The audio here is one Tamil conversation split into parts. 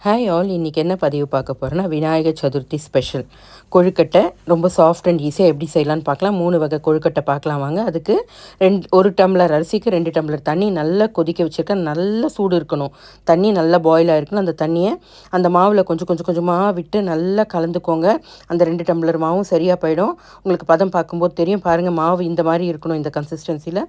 ஹாய் ஆல், இன்றைக்கி என்ன பதிவு பார்க்க போகிறோன்னா விநாயகர் சதுர்த்தி ஸ்பெஷல் கொழுக்கட்டை. ரொம்ப சாஃப்ட் அண்ட் ஈஸியாக எப்படி செய்யலான்னு பார்க்கலாம். 3 வகை கொழுக்கட்டை பார்க்கலாம் வாங்க. அதுக்கு 1 டம்ளர் அரிசிக்கு 2 டம்ளர் தண்ணி நல்லா கொதிக்க வச்சுருக்கேன். நல்லா சூடு இருக்கணும், தண்ணி நல்லா பாயில் ஆகிருக்கணும். அந்த தண்ணியை அந்த மாவில் கொஞ்சம் கொஞ்சம் கொஞ்சமாக விட்டு நல்லா கலந்துக்கோங்க. அந்த 2 டம்ளர் மாவும் சரியாக போயிடும். உங்களுக்கு பதம் பார்க்கும்போது தெரியும். பாருங்கள், மாவு இந்த மாதிரி இருக்கணும். இந்த கன்சிஸ்டன்சியில்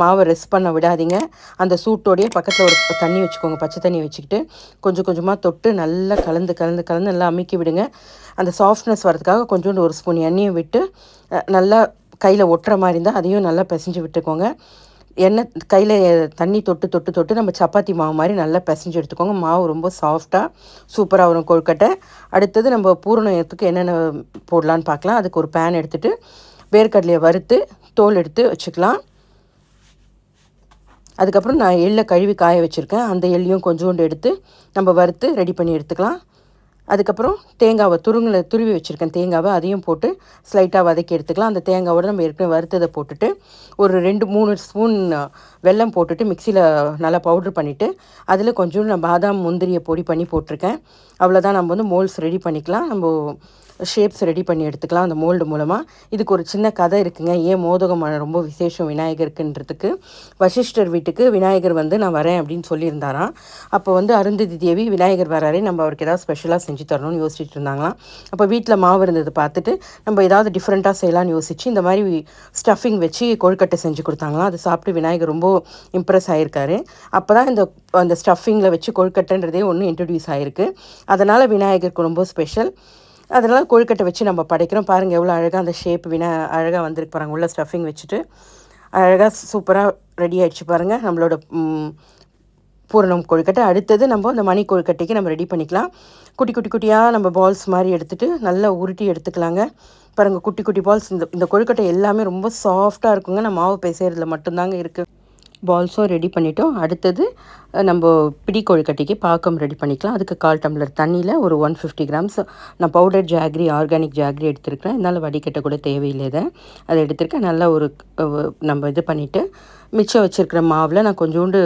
மாவை ரெஸ்ட் பண்ண விடாதீங்க. அந்த சூட்டோடையே பக்கத்தில் ஒரு தண்ணி வச்சுக்கோங்க, பச்சை தண்ணி வச்சுக்கிட்டு கொஞ்சம் கொஞ்சமாக தொட்டு நல்லா கலந்து கலந்து கலந்து நல்லா அமுக்கி விடுங்க. அந்த சாஃப்ட்னஸ் வரதுக்காக கொஞ்சோண்டு 1 ஸ்பூன் எண்ணெயை விட்டு நல்லா கையில் ஒட்டுற மாதிரி இருந்தால் அதையும் நல்லா பிசைஞ்சு விட்டுக்கோங்க. எண்ணெய் கையில் தண்ணி தொட்டு தொட்டு தொட்டு நம்ம சப்பாத்தி மாவு மாதிரி நல்லா பிசைஞ்சு எடுத்துக்கோங்க. மாவு ரொம்ப சாஃப்டாக சூப்பராக வரும் கொழுக்கட்டை. அடுத்தது நம்ம பூரணத்துக்கு என்னென்ன போடலான்னு பார்க்கலாம். அதுக்கு ஒரு பேன் எடுத்துகிட்டு வேர்க்கடலையை வறுத்து தோல் எடுத்து வச்சுக்கலாம். அதுக்கப்புறம் நான் எள்ளை கழுவி காய வச்சுருக்கேன். அந்த எள்ளையும் கொஞ்சோண்டு எடுத்து நம்ம வறுத்து ரெடி பண்ணி எடுத்துக்கலாம். அதுக்கப்புறம் தேங்காவை துருவி வச்சுருக்கேன். தேங்காவை அதையும் போட்டு ஸ்லைட்டாக வதக்கி எடுத்துக்கலாம். அந்த தேங்காவோடு நம்ம ஏற்கனவே வறுத்ததை போட்டுட்டு ஒரு 2-3 ஸ்பூன் வெல்லம் போட்டுட்டு மிக்சியில் நல்லா பவுட்ரு பண்ணிவிட்டு அதில் கொஞ்சோண்டு நான் பாதாம் முந்திரியை பொடி பண்ணி போட்டிருக்கேன். அவ்வளோதான். நம்ம மோல்ட்ஸ் ரெடி பண்ணிக்கலாம். நம்ம ஷேப்ஸ் ரெடி பண்ணி எடுத்துக்கலாம் அந்த மோல்டு மூலமாக. இதுக்கு ஒரு சின்ன கதை இருக்குங்க. ஏன் மோதகம் ரொம்ப விசேஷம் விநாயகருக்குன்றதுக்கு. வசிஷ்டர் வீட்டுக்கு விநாயகர் நான் வரேன் அப்படின்னு சொல்லியிருந்தாராம். அப்போ அருந்ததி தேவி விநாயகர் வராரே, நம்ம அவருக்கு ஏதாவது ஸ்பெஷலாக செஞ்சு தரணும்னு யோசிச்சுட்டு இருந்தாங்களாம். அப்போ வீட்டில் மாவு இருந்தது பார்த்துட்டு நம்ம ஏதாவது டிஃப்ரெண்ட்டாக செய்யலான்னு யோசிச்சு இந்த மாதிரி ஸ்டஃபிங் வச்சு கொழுக்கட்டை செஞ்சு கொடுத்தாங்களாம். அது சாப்பிட்டு விநாயகர் ரொம்ப இம்ப்ரெஸ் ஆகியிருக்காரு. அப்போ தான் அந்த ஸ்டஃபிங்கில் வச்சு கொழுக்கட்டைன்றதே ஒன்று இன்ட்ரடியூஸ் ஆகிருக்கு. அதனால் விநாயகருக்கு ரொம்ப ஸ்பெஷல். அதனால் கொழுக்கட்டை வச்சு நம்ம படைக்கிறோம். பாருங்கள் எவ்வளோ அழகாக அந்த ஷேப் அழகாக வந்திருக்கு பாருங்கள். உள்ள ஸ்டஃபிங் வச்சுட்டு அழகாக சூப்பராக ரெடி ஆகிடுச்சு பாருங்கள் நம்மளோட பூரணம் கொழுக்கட்டை. அடுத்தது நம்ம இந்த மணி கொழுக்கட்டைக்கு நம்ம ரெடி பண்ணிக்கலாம். குட்டி குட்டி குட்டியாக நம்ம பால்ஸ் மாதிரி எடுத்துகிட்டு நல்லா உருட்டி எடுத்துக்கலாங்க. பாருங்கள், குட்டி குட்டி பால்ஸ். இந்த கொழுக்கட்டை எல்லாமே ரொம்ப சாஃப்டாக இருக்குங்க. நம்ம மாவு பேசுகிறதுல மட்டும்தாங்க இருக்குது. பால்ஸும் ரெடி பண்ணிட்டோம். அடுத்தது நம்ம பிடி கொழுக்கட்டைக்கு பாக்கம் ரெடி பண்ணிக்கலாம். அதுக்கு 1/4 டம்ளர் தண்ணியில் ஒரு 150 கிராம்ஸ் நான் பவுடர் ஜாக்ரி, ஆர்கானிக் ஜாக்ரி எடுத்துருக்கிறேன். இதனால் வடிகட்ட கூட தேவையில்லை. அதை எடுத்துருக்கேன். நல்லா நம்ம இது பண்ணிவிட்டு மிச்சம் வச்சுருக்கிற மாவில் நான் கொஞ்சோண்டு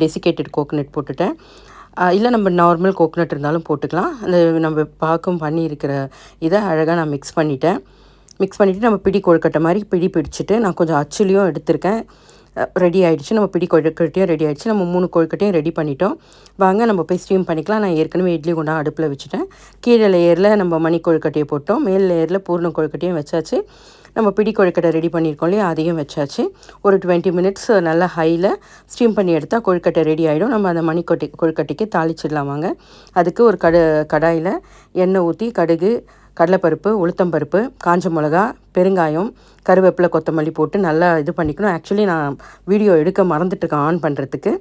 டெசிகேட்டட் கோகோனட் போட்டுட்டேன். இல்லை நம்ம நார்மல் கோகோனட் இருந்தாலும் போட்டுக்கலாம். அந்த நம்ம பாக்கம் பண்ணியிருக்கிற இதை அழகாக நான் மிக்ஸ் பண்ணிவிட்டு நம்ம பிடி கொழுக்கட்டை மாதிரி பிடிச்சிட்டு நான் கொஞ்சம் அச்சுலியும் எடுத்திருக்கேன். ரெடி ஆகிடுச்சு. நம்ம பிடி கொழுக்கட்டையும் ரெடி ஆகிடுச்சு. நம்ம 3 கொழுக்கட்டையும் ரெடி பண்ணிட்டோம். வாங்க நம்ம போய் ஸ்டீம் பண்ணிக்கலாம். நான் ஏற்கனவே இட்லி குண்டா அடுப்பில் வச்சுட்டேன். கீழே லேயரில் நம்ம மணி கொழுக்கட்டையை போட்டோம். மேல் லேயரில் பூர்ண கொழுக்கட்டையும் வச்சாச்சு. நம்ம பிடி கொழுக்கட்டை ரெடி பண்ணியிருக்கோம் இல்லையா, அதையும் வச்சாச்சு. ஒரு 20 மினிட்ஸ் நல்லா ஹையில் ஸ்டீம் பண்ணி எடுத்தால் கொழுக்கட்டை ரெடி ஆகிடும். நம்ம அந்த மணி கொழுக்கட்டைக்கு தாளிச்சிடலாம் வாங்க. அதுக்கு ஒரு கடாயில் எண்ணெய் ஊற்றி கடுகு, கடலைப்பருப்பு, உளுத்தம்பருப்பு, காஞ்ச மிளகா, பெருங்காயம், கருவேப்பிலை, கொத்தமல்லி போட்டு நல்லா இது பண்ணிக்கணும். ஆக்சுவலி நான் வீடியோ எடுக்க மறந்துட்டுருக்கேன் ஆன் பண்ணுறதுக்கு.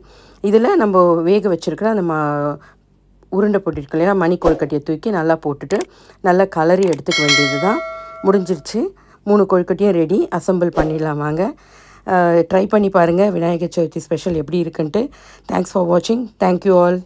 இதில் நம்ம வேக வச்சுருக்கிற அந்த உருண்டை போட்டிருக்கு இல்லையா, மணி கொழுக்கட்டையை தூக்கி நல்லா போட்டுட்டு நல்லா கலரி எடுத்துக்க வேண்டியது தான். முடிஞ்சிருச்சு. 3 கொழுக்கட்டையும் ரெடி. அசம்பிள் பண்ணிடலாம் வாங்க. ட்ரை பண்ணி பாருங்கள் விநாயகர் சதுர்த்தி ஸ்பெஷல் எப்படி இருக்குன்ட்டு. தேங்க்ஸ் ஃபார் வாட்சிங். Thank you all.